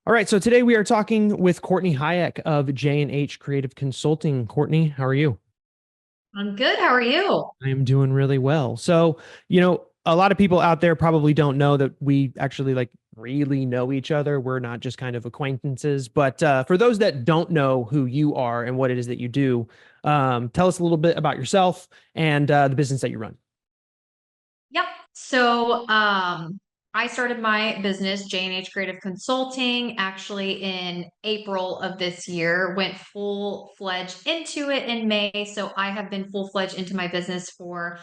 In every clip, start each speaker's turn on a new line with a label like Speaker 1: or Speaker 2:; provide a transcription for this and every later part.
Speaker 1: All right, so today we are talking with Courtney Hayek of J&H Creative Consulting. Courtney, how are you?
Speaker 2: I'm good. How are you?
Speaker 1: I am doing really well. A lot of people out there probably don't know that we actually really know each other. We're not just kind of acquaintances. But for those that don't know who you are and what it is that you do, tell us a little bit about yourself and the business that you run.
Speaker 2: Yep. I started my business, J&H Creative Consulting, actually in April of this year, went full-fledged into it in May. So I have been full-fledged into my business for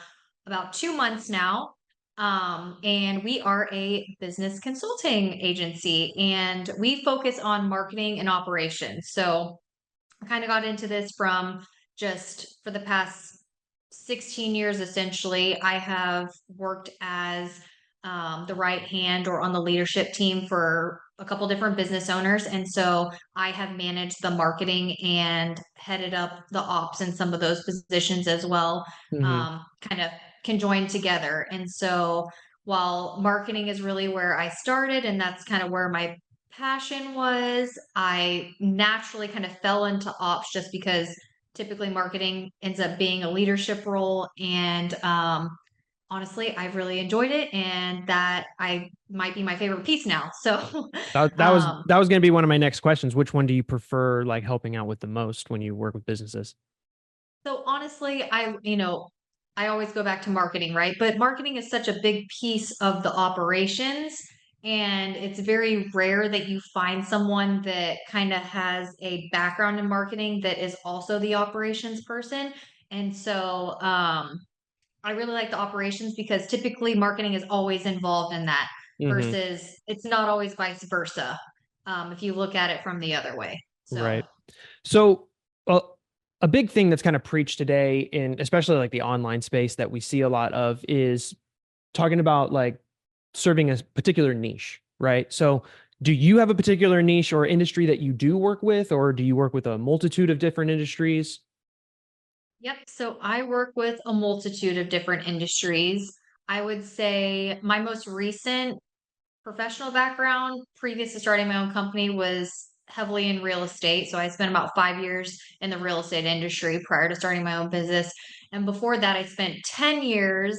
Speaker 2: about 2 months now. And we are a business consulting agency and we focus on marketing and operations. So I kind of got into this from just for the past 16 years, essentially. I have worked as the right hand or on the leadership team for a couple different business owners. And so I have managed the marketing and headed up the ops in some of those positions as well,
Speaker 1: Hmm.
Speaker 2: kind of conjoined together. And so while marketing is really where I started, and that's kind of where my passion was, I naturally kind of fell into ops just because typically marketing ends up being a leadership role. And honestly, I've really enjoyed it, and that I might be my favorite piece now. So,
Speaker 1: That was
Speaker 2: um,
Speaker 1: that was going to be one of my next questions. Which one do you prefer helping out with the most when you work with businesses?
Speaker 2: so honestly, I always go back to marketing, right? But marketing is such a big piece of the operations. And it's very rare that you find someone that kind of has a background in marketing that is also the operations person. And so, I really like the operations because typically marketing is always involved in that
Speaker 1: Hmm.
Speaker 2: versus it's not always vice versa. If you look at it from the other way. So,
Speaker 1: Right. So, uh, a big thing that's kind of preached today, in especially the online space that we see a lot of, is talking about serving a particular niche, right? So, do you have a particular niche or industry that you do work with, or do you work with a multitude of different industries?
Speaker 2: yep. So I work with a multitude of different industries. I would say my most recent professional background previous to starting my own company was heavily in real estate. So I spent about 5 years in the real estate industry prior to starting my own business. And before that, I spent 10 years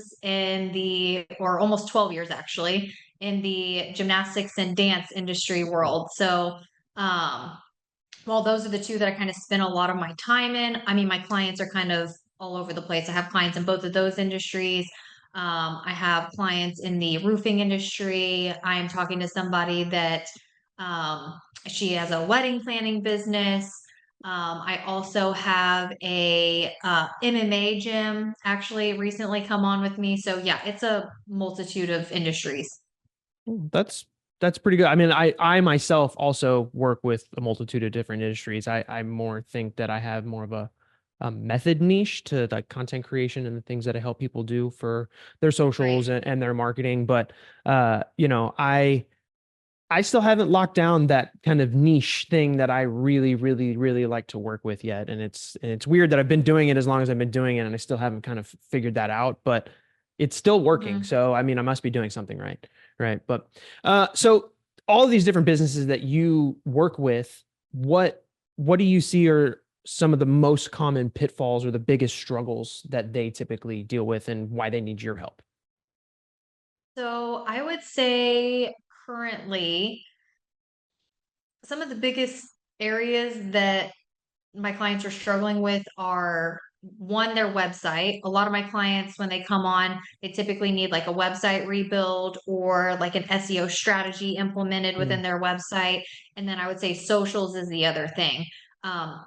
Speaker 2: or almost 12 years actually, in the gymnastics and dance industry world. So, um, while those are the two that I kind of spend a lot of my time in, I mean, my clients are kind of all over the place. I have clients in both of those industries. I have clients in the roofing industry. I am talking to somebody that she has a wedding planning business. I also have a MMA gym actually recently come on with me. So yeah, it's a multitude of industries.
Speaker 1: That's pretty good. I mean, I myself also work with a multitude of different industries. I more think that I have more of a method niche to content creation and the things that I help people do for their socials
Speaker 2: Right.
Speaker 1: and their marketing. But I still haven't locked down that kind of niche thing that I really, really, really like to work with yet. And it's weird that I've been doing it as long as I've been doing it, and I still haven't kind of figured that out, but it's still working.
Speaker 2: Mhm.
Speaker 1: So I mean, I must be doing something right. Right. But so all of these different businesses that you work with, what what do you see are some of the most common pitfalls or the biggest struggles that they typically deal with and why they need your help?
Speaker 2: So I would say currently some of the biggest areas that my clients are struggling with are one, their website. A lot of my clients, when they come on, they typically need like a website rebuild or like an SEO strategy implemented
Speaker 1: Mm.
Speaker 2: within their website. And then I would say socials is the other thing. Um,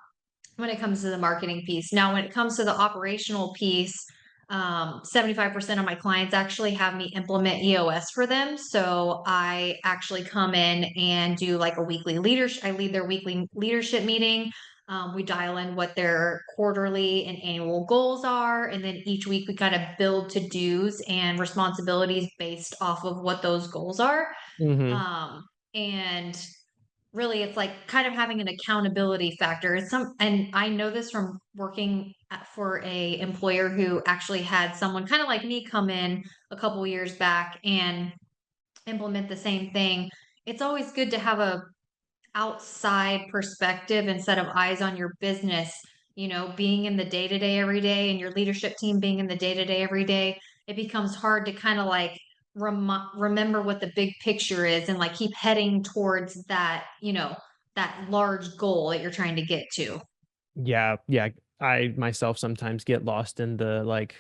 Speaker 2: when it comes to the marketing piece. Now, when it comes to the operational piece, 75% of my clients actually have me implement EOS for them. So I actually come in and do like a weekly leadership. I lead their weekly leadership meeting. We dial in what their quarterly and annual goals are. And then each week we kind of build to dos and responsibilities based off of what those goals are.
Speaker 1: Hmm.
Speaker 2: And really it's like kind of having an accountability factor. And I know this from working for a employer who actually had someone kind of like me come in a couple years back and implement the same thing. It's always good to have outside perspective instead of eyes on your business, being in the day to day every day and your leadership team being in the day to day every day, it becomes hard to kind of like remember what the big picture is and like keep heading towards that, that large goal that you're trying to get to.
Speaker 1: Yeah, yeah. I myself sometimes get lost in the like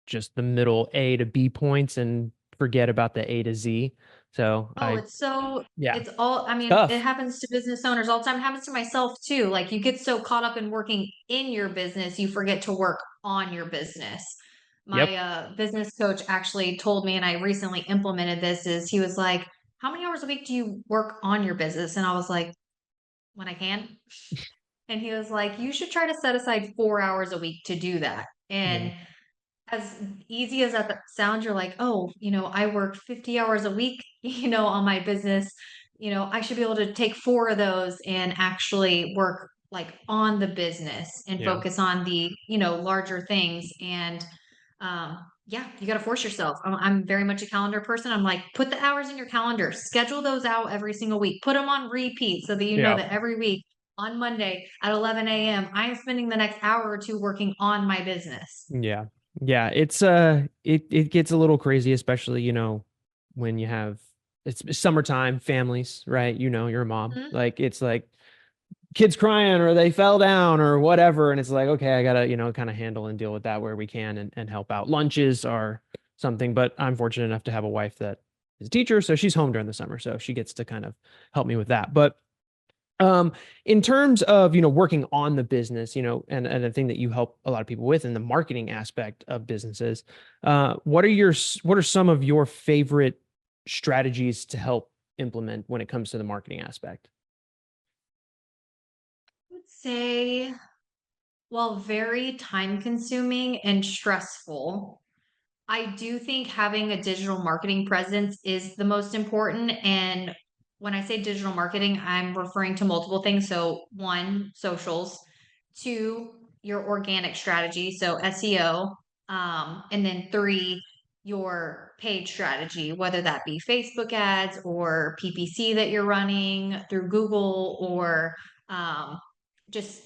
Speaker 1: just the middle A to B points and forget about the A to Z. So
Speaker 2: Oh,
Speaker 1: yeah,
Speaker 2: it's all, I
Speaker 1: it's
Speaker 2: mean, it
Speaker 1: tough.
Speaker 2: happens to business owners all the time. It happens to myself too. Like you get so caught up in working in your business, you forget to work on your business. My
Speaker 1: Yep.
Speaker 2: business coach actually told me, and I recently implemented this, is he was like, how many hours a week do you work on your business? And I was like, when I can. And he was like, you should try to set aside 4 hours a week to do that.
Speaker 1: Yeah.
Speaker 2: And as easy as that sounds, you're like, oh, I work 50 hours a week, on my business. I should be able to take 4 of those and actually work like on the business and
Speaker 1: Yeah.
Speaker 2: focus on the, larger things. And yeah, you got to force yourself. I'm very much a calendar person. I'm like, put the hours in your calendar, schedule those out every single week, put them on repeat so that you know
Speaker 1: Yeah.
Speaker 2: that every week on Monday at 11 a.m., I am spending the next hour or two working on my business.
Speaker 1: Yeah. Yeah. It's it gets a little crazy, especially, when you have it's summertime, families, right? You're a mom.
Speaker 2: Mhm.
Speaker 1: Like it's like kids crying or they fell down or whatever. And it's like, okay, I gotta, kind of handle and deal with that where we can and help out. Lunches are something, but I'm fortunate enough to have a wife that is a teacher. So she's home during the summer. So she gets to kind of help me with that. But um, in terms of, working on the business, and the thing that you help a lot of people with in the marketing aspect of businesses, what are some of your favorite strategies to help implement when it comes to the marketing aspect?
Speaker 2: Would say, well, very time consuming and stressful. I do think having a digital marketing presence is the most important. And when I say digital marketing, I'm referring to multiple things. So, one, socials, two, your organic strategy, so SEO, and then three, your paid strategy, whether that be Facebook ads or PPC that you're running through Google or um, just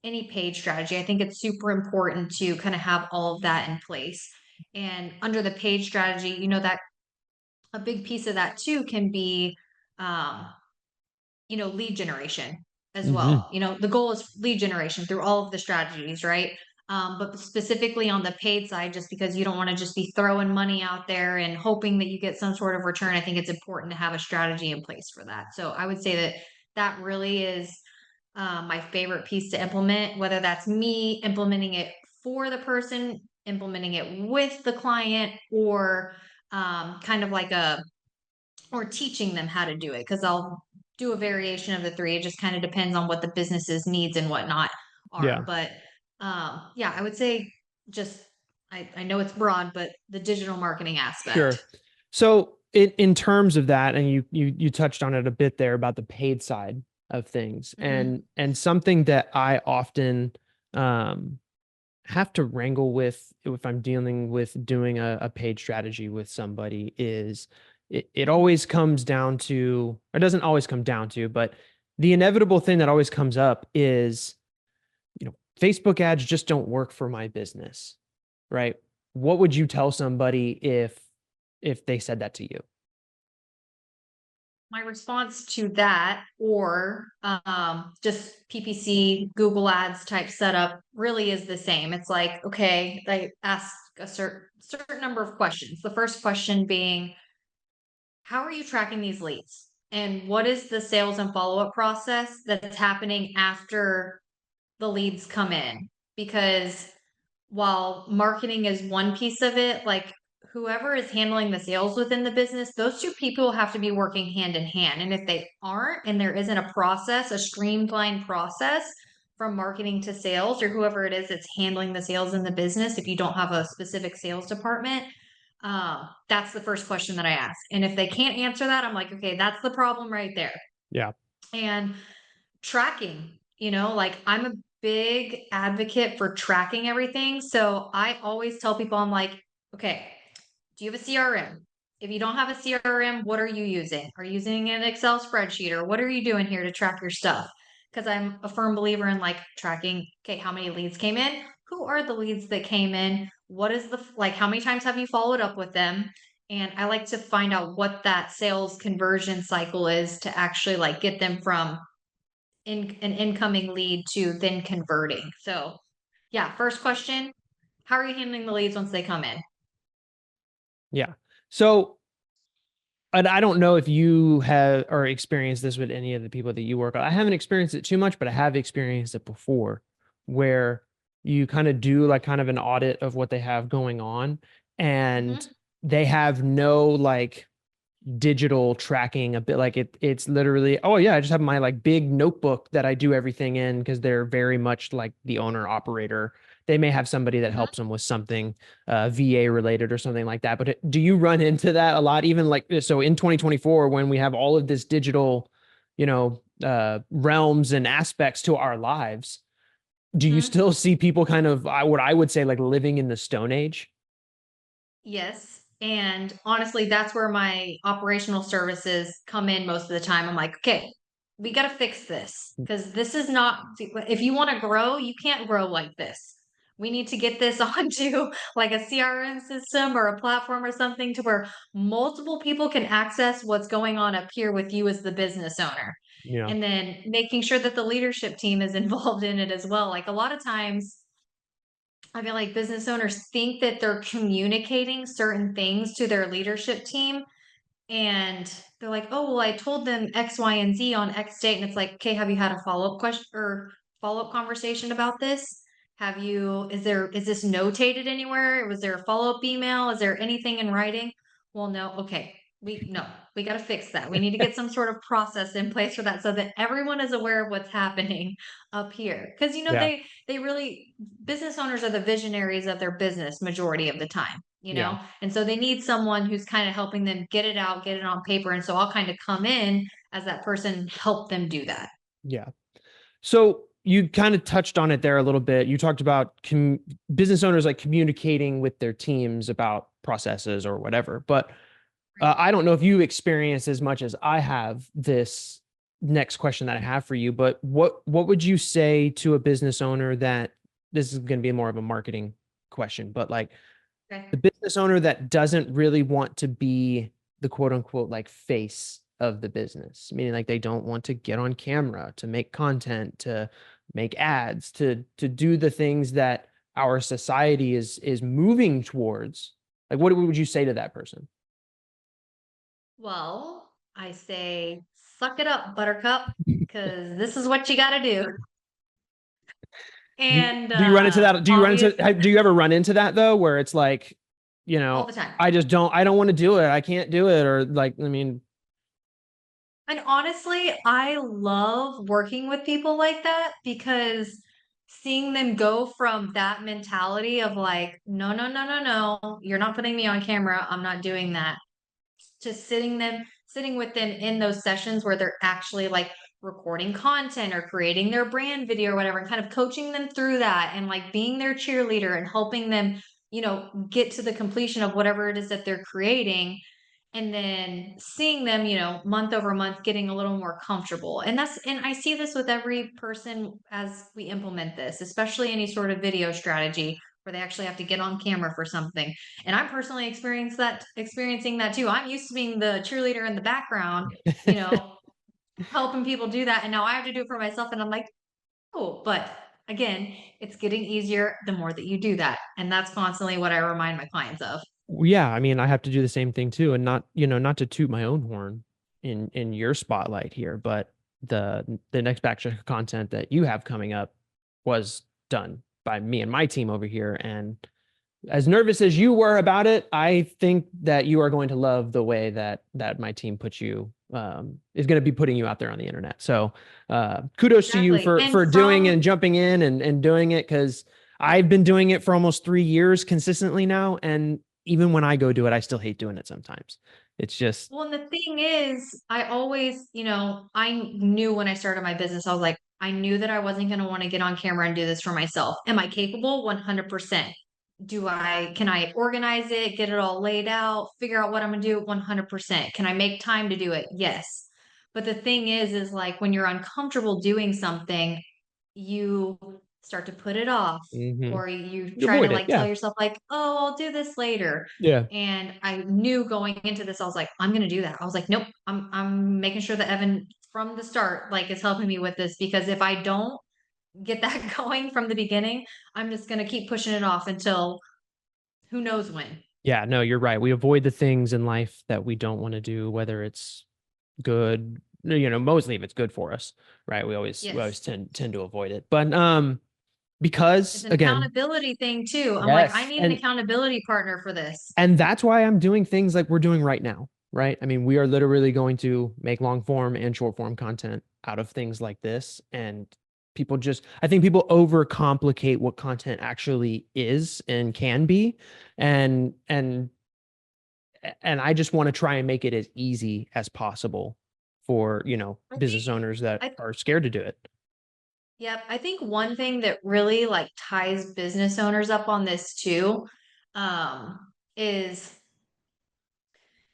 Speaker 2: any paid strategy. I think it's super important to kind of have all of that in place. And under the page strategy, that a big piece of that too can be, um, lead generation as
Speaker 1: Hmm.
Speaker 2: well. The goal is lead generation through all of the strategies, right? But specifically on the paid side, just because you don't want to just be throwing money out there and hoping that you get some sort of return, I think it's important to have a strategy in place for that. So I would say that that really is my favorite piece to implement, whether that's me implementing it for the person, implementing it with the client, or kind of like or teaching them how to do it. Because I'll do a variation of the three. It just kind of depends on what the business's needs and whatnot are.
Speaker 1: Yeah.
Speaker 2: But yeah, I would say just, I know it's broad, but the digital marketing aspect.
Speaker 1: Sure. So in terms of that, and you touched on it a bit there about the paid side of things,
Speaker 2: Hmm.
Speaker 1: and something that I often um, have to wrangle with if I'm dealing with doing a paid strategy with somebody is it always comes down to, or doesn't always come down to, but the inevitable thing that always comes up is, Facebook ads just don't work for my business, right? What would you tell somebody if they said that to you?
Speaker 2: My response to that, or just PPC, Google Ads type setup, really is the same. It's like, okay, I ask a certain number of questions. The first question being, how are you tracking these leads? And what is the sales and follow up process that's happening after the leads come in? Because while marketing is one piece of it, like whoever is handling the sales within the business, those two people have to be working hand in hand. And if they aren't, and there isn't a process, a streamlined process from marketing to sales, or whoever it is that's handling the sales in the business, if you don't have a specific sales department, that's the first question that I ask. And if they can't answer that, I'm like, okay, that's the problem right there.
Speaker 1: Yeah.
Speaker 2: And tracking, like I'm a big advocate for tracking everything. So I always tell people, I'm like, okay, do you have a CRM? If you don't have a CRM, what are you using? Are you using an Excel spreadsheet, or what are you doing here to track your stuff? Because I'm a firm believer in like tracking, okay, how many leads came in? Who are the leads that came in? What is the, like, how many times have you followed up with them? And I like to find out what that sales conversion cycle is to actually like get them from an incoming lead to then converting. So yeah, first question, how are you handling the leads once they come in?
Speaker 1: Yeah. So, and I don't know if you have or experienced this with any of the people that you work with. I haven't experienced it too much, but I have experienced it before, where you kind of do like kind of an audit of what they have going on, and
Speaker 2: Hmm.
Speaker 1: they have no like digital tracking, a bit like it's literally, oh yeah, I just have my like big notebook that I do everything in, because they're very much like the owner operator. They may have somebody that
Speaker 2: Hmm.
Speaker 1: helps them with something VA related or something like that. But do you run into that a lot, even like so in 2024, when we have all of this digital, realms and aspects to our lives? Do you
Speaker 2: Hmm.
Speaker 1: still see people kind of, what I would say, like living in the Stone Age?
Speaker 2: Yes. And honestly, that's where my operational services come in most of the time. I'm like, okay, we got to fix this because this is not, if you want to grow, you can't grow like this. We need to get this onto like a CRM system or a platform or something to where multiple people can access what's going on up here with you as the business owner.
Speaker 1: Yeah.
Speaker 2: And then making sure that the leadership team is involved in it as well. Like a lot of times, I feel like business owners think that they're communicating certain things to their leadership team, and they're like, "Oh, well, I told them X, Y, and Z on X date." And it's like, "Okay, have you had a follow-up question or follow-up conversation about this? Have you, is this notated anywhere? Was there a follow-up email? Is there anything in writing?" Well, no. Okay. No, we got to fix that. We need to get some sort of process in place for that so that everyone is aware of what's happening up here. Because
Speaker 1: Yeah.
Speaker 2: they really, business owners are the visionaries of their business majority of the time,
Speaker 1: Yeah.
Speaker 2: and so they need someone who's kind of helping them get it out, get it on paper. And so I'll kind of come in as that person, help them do that.
Speaker 1: Yeah. So you kind of touched on it there a little bit. You talked about business owners like communicating with their teams about processes or whatever. But
Speaker 2: Right.
Speaker 1: I don't know if you experienced as much as I have this next question that I have for you. But what would you say to a business owner that, this is going to be more of a marketing question, but like the
Speaker 2: Okay.
Speaker 1: business owner that doesn't really want to be the quote unquote like face of the business, meaning like they don't want to get on camera, to make content, to make ads, to do the things that our society is moving towards. Like what would you say to that person?
Speaker 2: Well, I say, suck it up, buttercup, because this is what you got to do. And
Speaker 1: Do you run into that?
Speaker 2: obvious,
Speaker 1: Do you ever run into that though, where it's like,
Speaker 2: all the time.
Speaker 1: I don't want to do it. I can't do it. Or like, I mean,
Speaker 2: And honestly, I love working with people like that because seeing them go from that mentality of like, no, no, no, no, no, you're not putting me on camera. I'm not doing that. To sitting with them in those sessions where they're actually like recording content or creating their brand video or whatever, and kind of coaching them through that and like being their cheerleader and helping them, get to the completion of whatever it is that they're creating, and then seeing them, month over month getting a little more comfortable. And I see this with every person as we implement this, especially any sort of video strategy where they actually have to get on camera for something. And I'm personally experiencing that too. I'm used to being the cheerleader in the background, you know, helping people do that. And now I have to do it for myself. And I'm like, oh, but again, it's getting easier the more that you do that. And that's constantly what I remind my clients of.
Speaker 1: yeah, I mean, I have to do the same thing too, and not, not to toot my own horn in your spotlight here, but the next batch of content that you have coming up was done by me and my team over here. And as nervous as you were about it, I think that you are going to love the way that my team puts you, is going to be putting you out there on the internet. So kudos to you
Speaker 2: Exactly. And
Speaker 1: for doing and jumping in and doing it, because I've been doing it for almost 3 years consistently now, and even when I go do it, I still hate doing it sometimes. It's just,
Speaker 2: well, and the thing is, I always, I knew when I started my business, I was like, I knew that I wasn't going to want to get on camera and do this for myself. Am I capable? 100%. can I organize it, get it all laid out, figure out what I'm gonna do? 100%. Can I make time to do it? Yes. But the thing is like when you're uncomfortable doing something, you start to put it off,
Speaker 1: Mm-hmm.
Speaker 2: or you
Speaker 1: You
Speaker 2: try to
Speaker 1: avoid it.
Speaker 2: like tell
Speaker 1: Yeah.
Speaker 2: yourself like, oh, I'll do this later.
Speaker 1: Yeah.
Speaker 2: And I knew going into this, I was like, I'm gonna do that. I was like, nope, I'm making sure that Evan from the start like is helping me with this, because if I don't get that going from the beginning, I'm just gonna keep pushing it off until who knows when.
Speaker 1: Yeah. No, you're right. We avoid the things in life that we don't want to do, whether it's good, mostly if it's good for us, right? We always
Speaker 2: Yes.
Speaker 1: tend to avoid it. But
Speaker 2: It's
Speaker 1: because
Speaker 2: an
Speaker 1: again,
Speaker 2: accountability thing too. I'm like, I
Speaker 1: yes,
Speaker 2: need an accountability partner for this.
Speaker 1: and that's why I'm doing things like we're doing right now, right? I mean, we are literally going to make long form and short form content out of things like this. And I think people overcomplicate what content actually is and can be. And, and, and I just want to try and make it as easy as possible for,
Speaker 2: I
Speaker 1: business
Speaker 2: think
Speaker 1: owners that
Speaker 2: I
Speaker 1: are scared to do it.
Speaker 2: Yep, I think one thing that really like ties business owners up on this too, is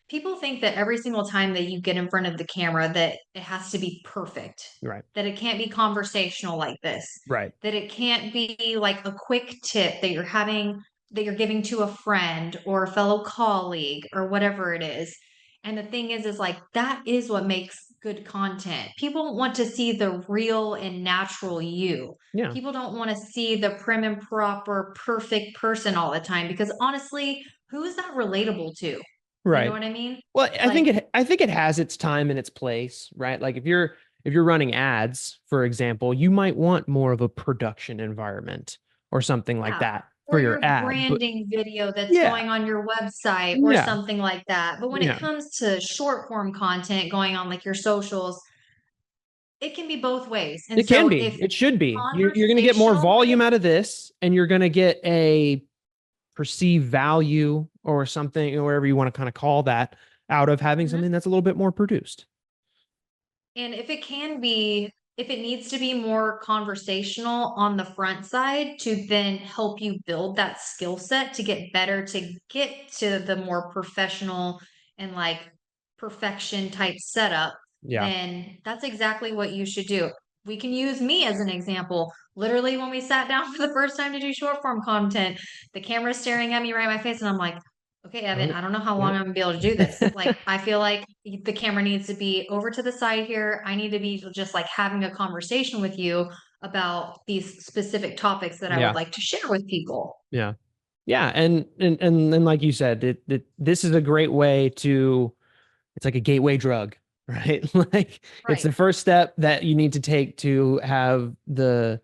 Speaker 2: people think that every single time that you get in front of the camera that it has to be perfect,
Speaker 1: Right.
Speaker 2: that it can't be conversational like this,
Speaker 1: Right.
Speaker 2: that it can't be like a quick tip that you're giving to a friend or a fellow colleague or whatever it is. And the thing is like that is what makes good content. People want to see the real and natural you.
Speaker 1: Yeah.
Speaker 2: People don't want to see the prim and proper perfect person all the time, because honestly, who is that relatable to? You know
Speaker 1: Right.
Speaker 2: what I mean?
Speaker 1: Well,
Speaker 2: Like,
Speaker 1: I think it has its time and its place, right? Like if you're running ads, for example, you might want more of a production environment or something like
Speaker 2: yeah.
Speaker 1: that for
Speaker 2: Or
Speaker 1: your
Speaker 2: your
Speaker 1: ad. But
Speaker 2: branding video that's
Speaker 1: yeah,
Speaker 2: going on your website or
Speaker 1: yeah,
Speaker 2: something like that. But when it
Speaker 1: yeah.
Speaker 2: comes to short form content going on like your socials, it can be both ways. And
Speaker 1: It can
Speaker 2: so
Speaker 1: be.
Speaker 2: if
Speaker 1: It should be. You're going to get more
Speaker 2: conversational
Speaker 1: volume
Speaker 2: is,
Speaker 1: out of this, and you're going to get a perceived value or something, or whatever you want to kind of call that, out of having
Speaker 2: Mhm.
Speaker 1: something that's a little bit more produced.
Speaker 2: And if it needs to be more conversational on the front side to then help you build that skill set to get better, to get to the more professional and like perfection type setup,
Speaker 1: Yeah.
Speaker 2: then that's exactly what you should do. We can use me as an example. Literally, when we sat down for the first time to do short form content, the camera's staring at me right in my face, and I'm like, okay, Evan,
Speaker 1: Oh,
Speaker 2: I don't know how long
Speaker 1: yeah.
Speaker 2: I'm gonna be able to do this. Like, I feel like the camera needs to be over to the side here. I need to be just like having a conversation with you about these specific topics that I would
Speaker 1: Yeah.
Speaker 2: like to share with people.
Speaker 1: Yeah. Yeah, and like you said, this is a great way to, it's like a gateway drug, right? Like it's
Speaker 2: Right.
Speaker 1: the first step that you need to take to have the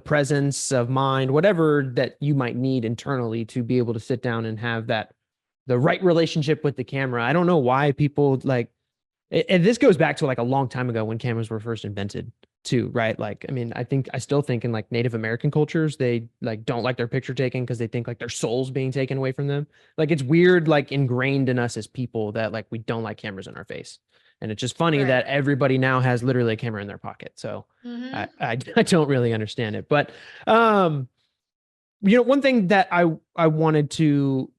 Speaker 1: presence of mind, whatever that you might need internally to be able to sit down and have the right relationship with the camera. I don't know why people like, and this goes back to like a long time ago when cameras were first invented too, right? Like, I mean, I still think in like Native American cultures, they like don't like their picture taken because they think like their soul's being taken away from them. Like it's weird, like ingrained in us as people that like we don't like cameras in our face. And it's just funny
Speaker 2: Right.
Speaker 1: that everybody now has literally a camera in their pocket. So I,
Speaker 2: Mm-hmm.
Speaker 1: I, I don't really understand it. But um one thing that I wanted to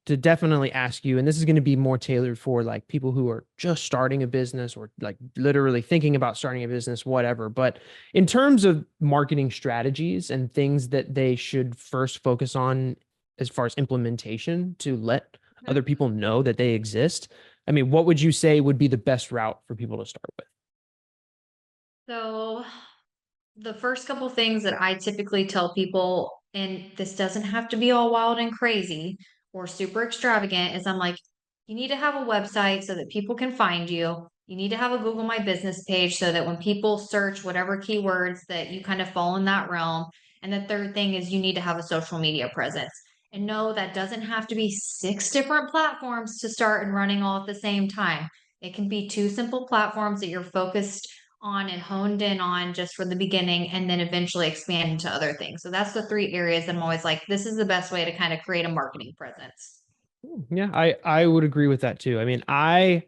Speaker 1: definitely ask you, and this is going to be more tailored for like people who are just starting a business or like literally thinking about starting a business, whatever. But in terms of marketing strategies and things that they should first focus on as far as implementation to let other people know that they exist, I mean, what would you say would be the best route for people to start with?
Speaker 2: So the first couple things that I typically tell people, and this doesn't have to be all wild and crazy or super extravagant, is I'm like, you need to have a website so that people can find you. You need to have a Google My Business page so that when people search whatever keywords that you kind of fall in that realm. And the third thing is you need to have a social media presence. And no, that doesn't have to be 6 different platforms to start and running all at the same time. It can be 2 simple platforms that you're focused on and honed in on just for the beginning, and then eventually expand into other things. So that's the 3 areas that I'm always like, this is the best way to kind of create a marketing presence.
Speaker 1: Yeah, I would agree with that too. I mean, I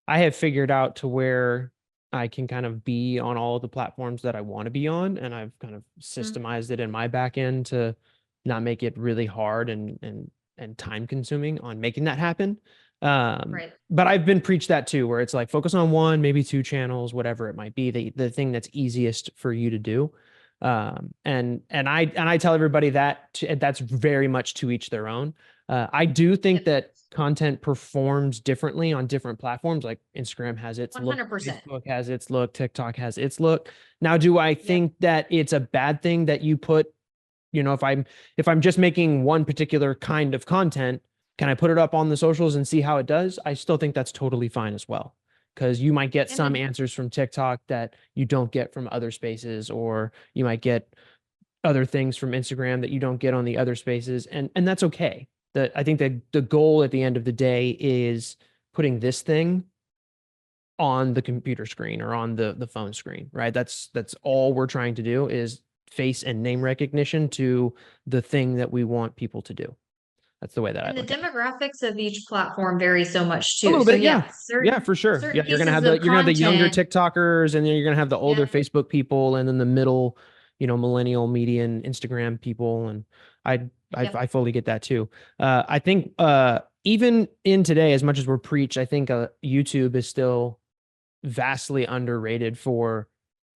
Speaker 1: have figured out to where I can kind of be on all of the platforms that I want to be on, and I've kind of
Speaker 2: Mhm.
Speaker 1: systemized it in my back end not make it really hard and time consuming on making that happen. But I've been preached that too, where it's like focus on one, maybe two channels, whatever it might be, the thing that's easiest for you to do. And I tell everybody that that's very much to each their own. I do think that content performs differently on different platforms. Like Instagram has its look,
Speaker 2: 100%.
Speaker 1: Facebook has its look, TikTok has its look. Now, do I think that it's a bad thing that you put, if I'm just making one particular kind of content, can I put it up on the socials and see how it does? I still think that's totally fine as well. Because you might get some answers from TikTok that you don't get from other spaces, or you might get other things from Instagram that you don't get on the other spaces. And that's okay. I think that the goal at the end of the day is putting this thing on the computer screen or on the phone screen, right? That's all we're trying to do, is face and name recognition to the thing that we want people to do. That's the way that I look at it.
Speaker 2: And the demographics of each platform vary so much too.
Speaker 1: A little bit, yeah.
Speaker 2: Yeah,
Speaker 1: For sure. Yeah, you're gonna have
Speaker 2: the
Speaker 1: younger TikTokers, and then you're gonna have the older Facebook people, and then the middle, millennial, median Instagram people, and I fully get that too. I think even in today, as much as we're preached, I think YouTube is still vastly underrated for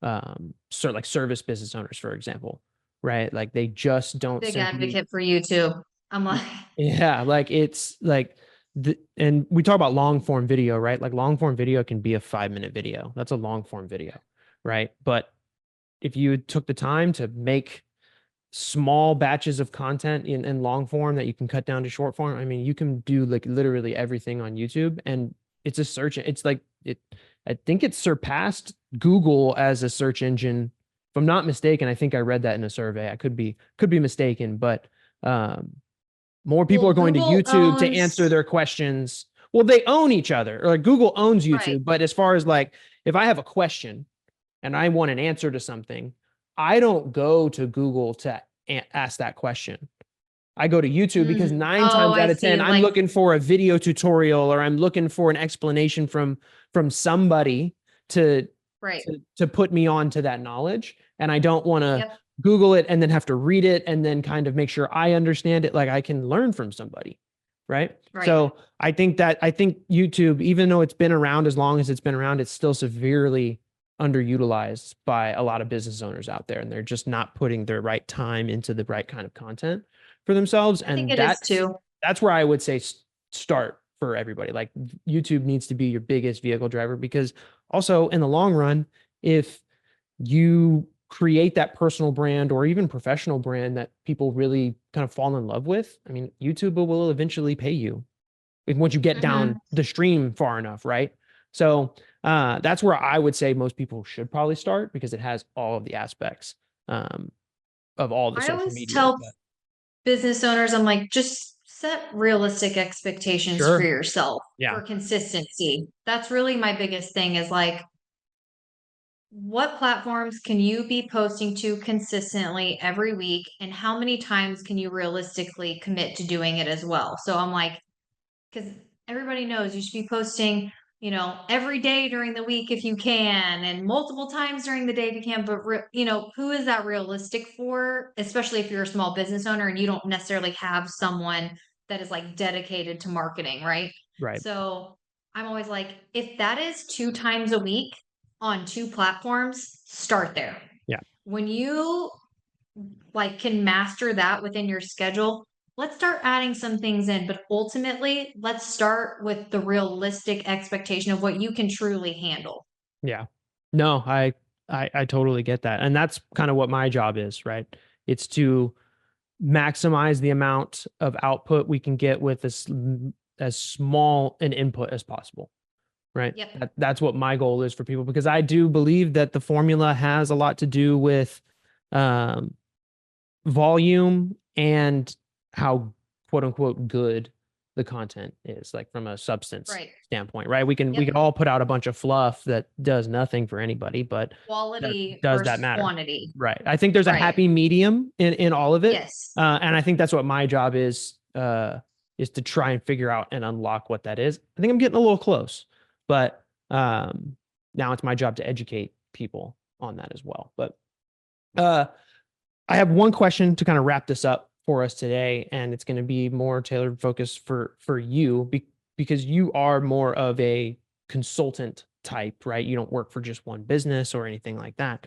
Speaker 1: sort of like service business owners, for example, right? Like they just don't
Speaker 2: big advocate for YouTube. I'm like,
Speaker 1: yeah, like it's like and we talk about long form video, right? Like long form video can be a 5-minute video. That's a long form video, right? But if you took the time to make small batches of content in long form that you can cut down to short form, I mean, you can do like literally everything on YouTube, and it's a search. It's like I think it surpassed Google as a search engine. If I'm not mistaken, I think I read that in a survey. I could be mistaken, but more people are going to YouTube to answer their questions. Well, they own each other, or like Google owns YouTube. But as far as like, if I have a question and I want an answer to something, I don't go to Google to ask that question. I go to YouTube because 9 times out of 10, I'm looking for a video tutorial, or I'm looking for an explanation from somebody to put me on to that knowledge. And I don't want to Google it and then have to read it and then kind of make sure I understand it. Like I can learn from somebody. Right. So I think YouTube, even though it's been around as long as it's been around, it's still severely underutilized by a lot of business owners out there. And they're just not putting their right time into the right kind of content for themselves. And that's where I would say start for everybody. Like YouTube needs to be your biggest vehicle driver, because also in the long run, if you create that personal brand or even professional brand that people really kind of fall in love with, I mean, YouTube will eventually pay you once you get down the stream far enough, right? So that's where I would say most people should probably start, because it has all of the aspects of all the social media.
Speaker 2: I always tell business owners, I'm like, just set realistic expectations for yourself for consistency. That's really my biggest thing, is like, what platforms can you be posting to consistently every week, and how many times can you realistically commit to doing it as well? So I'm like, because everybody knows you should be posting, every day during the week if you can, and multiple times during the day if you can. But, who is that realistic for? Especially if you're a small business owner and you don't necessarily have someone that is like dedicated to marketing, right?
Speaker 1: Right.
Speaker 2: So I'm always like, if that is 2 times a week on 2 platforms, start there.
Speaker 1: Yeah.
Speaker 2: When you like can master that within your schedule, let's start adding some things in. But ultimately, let's start with the realistic expectation of what you can truly handle.
Speaker 1: Yeah. No, I totally get that. And that's kind of what my job is, right? It's to maximize the amount of output we can get with as small an input as possible. Right.
Speaker 2: Yep.
Speaker 1: That's what my goal is for people, because I do believe that the formula has a lot to do with volume and how quote unquote good the content is, like from a substance standpoint, right? We can all put out a bunch of fluff that does nothing for anybody, but
Speaker 2: quality
Speaker 1: does that matter?
Speaker 2: Quantity.
Speaker 1: Right. I think there's a happy medium in all of it.
Speaker 2: Yes.
Speaker 1: And I think that's what my job is to try and figure out and unlock what that is. I think I'm getting a little close. But now it's my job to educate people on that as well. But I have one question to kind of wrap this up. for us today, and it's going to be more tailored focus for you because you are more of a consultant type, right? You don't work for just one business or anything like that.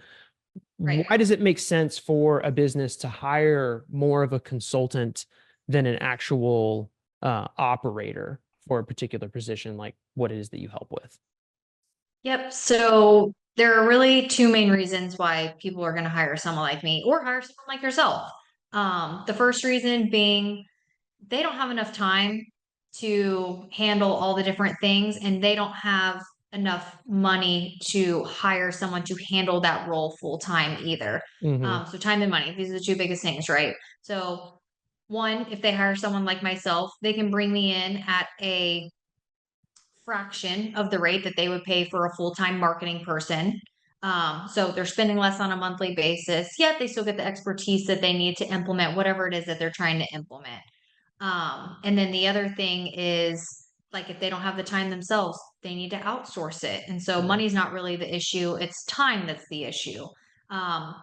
Speaker 2: Right.
Speaker 1: Why does it make sense for a business to hire more of a consultant than an actual operator for a particular position, like what it is that you help with?
Speaker 2: Yep. So there are really two main reasons why people are going to hire someone like me or hire someone like yourself. The first reason being they don't have enough time to handle all the different things, and they don't have enough money to hire someone to handle that role full time either.
Speaker 1: Mm-hmm.
Speaker 2: So time and money, these are the two biggest things, right? So one, if they hire someone like myself, they can bring me in at a fraction of the rate that they would pay for a full-time marketing person. So they're spending less on a monthly basis, yet they still get the expertise that they need to implement whatever it is that they're trying to implement. And then the other thing is like if they don't have the time themselves, they need to outsource it. And so
Speaker 1: Yeah.
Speaker 2: money's not really the issue, it's time that's the issue.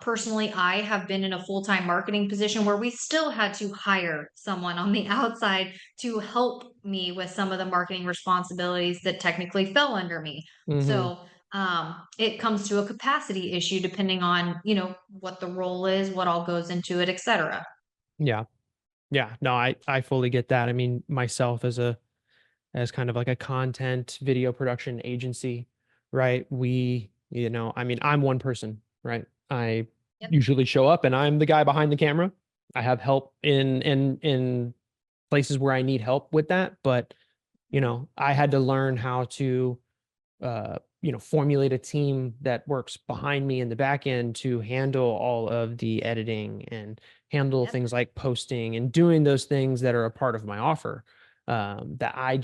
Speaker 2: Personally, I have been in a full time marketing position where we still had to hire someone on the outside to help me with some of the marketing responsibilities that technically fell under me.
Speaker 1: Mm-hmm.
Speaker 2: So it comes to a capacity issue depending on, what the role is, what all goes into it, etc.
Speaker 1: Yeah. Yeah. No, I fully get that. I mean, myself as kind of like a content video production agency, right? I mean, I'm one person, right? I
Speaker 2: Yep.
Speaker 1: usually show up and I'm the guy behind the camera. I have help in places where I need help with that, but I had to learn how to formulate a team that works behind me in the back end to handle all of the editing and handle
Speaker 2: Yep.
Speaker 1: things like posting and doing those things that are a part of my offer. That I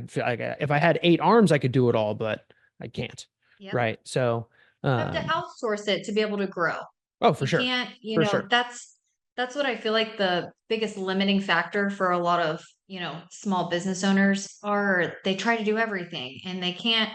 Speaker 1: feel like if I had 8 arms, I could do it all, but I can't.
Speaker 2: Yep.
Speaker 1: Right. So,
Speaker 2: You have to outsource it to be able to grow.
Speaker 1: oh, for
Speaker 2: You
Speaker 1: sure.
Speaker 2: can't,
Speaker 1: For sure.
Speaker 2: that's what I feel like the biggest limiting factor for a lot of, small business owners are they try to do everything and they can't.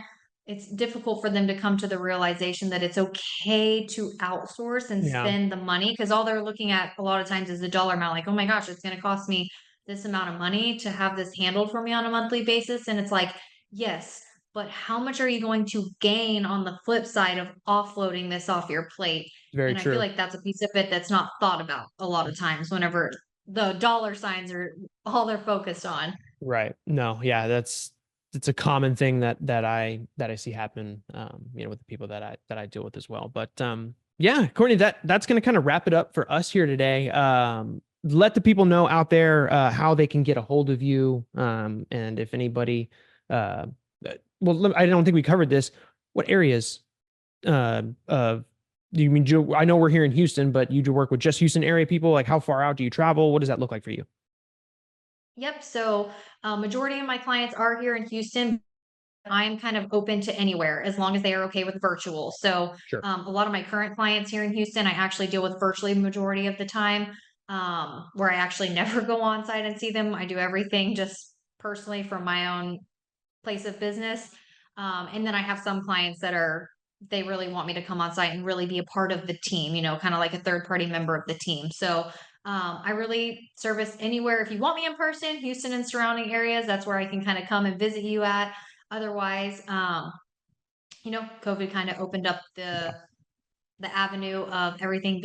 Speaker 2: It's difficult for them to come to the realization that it's okay to outsource and
Speaker 1: Yeah.
Speaker 2: spend the money because all they're looking at a lot of times is the dollar amount. Like, oh my gosh, it's going to cost me this amount of money to have this handled for me on a monthly basis. And it's like, yes, but how much are you going to gain on the flip side of offloading this off your plate?
Speaker 1: Very
Speaker 2: And I feel
Speaker 1: true.
Speaker 2: like that's a piece of it that's not thought about a lot of times whenever the dollar signs are all they're focused on.
Speaker 1: Right. No, yeah, it's a common thing that I see happen with the people that I deal with as well. But yeah, Courtney, that's going to kind of wrap it up for us here today. Let the people know out there how they can get a hold of you, and if anybody I don't think we covered this. What areas of you mean I know we're here in Houston, but you do work with just Houston area people? Like how far out do you travel? What does that look like for you?
Speaker 2: Yep. So majority of my clients are here in Houston. I'm kind of open to anywhere as long as they are okay with virtual. So
Speaker 1: Sure.
Speaker 2: a lot of my current clients here in Houston, I actually deal with virtually the majority of the time, where I actually never go on site and see them. I do everything just personally from my own place of business. And then I have some clients that they really want me to come on site and really be a part of the team, kind of like a third party member of the team. So I really service anywhere. If you want me in person, Houston and surrounding areas, that's where I can kind of come and visit you at. Otherwise, COVID kind of opened up
Speaker 1: Yeah.
Speaker 2: the avenue of everything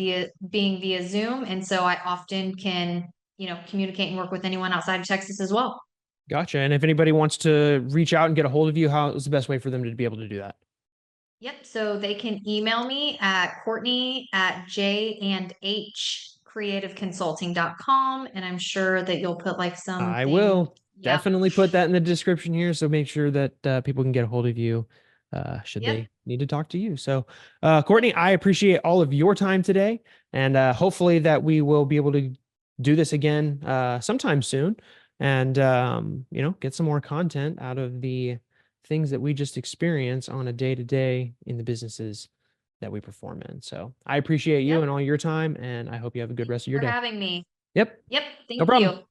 Speaker 2: being via Zoom. And so I often can, communicate and work with anyone outside of Texas as well.
Speaker 1: Gotcha. And if anybody wants to reach out and get a hold of you, how is the best way for them to be able to do that?
Speaker 2: Yep. So they can email me at Courtney at j&h creativeconsulting.com. And I'm sure that you'll put like
Speaker 1: I
Speaker 2: something.
Speaker 1: will
Speaker 2: Yep.
Speaker 1: definitely put that in the description here. So make sure that people can get a hold of you should
Speaker 2: Yep.
Speaker 1: they need to talk to you. So, Courtney,
Speaker 2: Yep.
Speaker 1: I appreciate all of your time today. And hopefully that we will be able to do this again sometime soon and, get some more content out of the things that we just experience on a day to day in the businesses that we perform in. So I appreciate you
Speaker 2: Yep.
Speaker 1: and all your time. And I hope you have a good
Speaker 2: Thank
Speaker 1: rest
Speaker 2: you
Speaker 1: of your
Speaker 2: for
Speaker 1: day.
Speaker 2: having me.
Speaker 1: Yep.
Speaker 2: Yep.
Speaker 1: No
Speaker 2: Thank
Speaker 1: problem.
Speaker 2: you.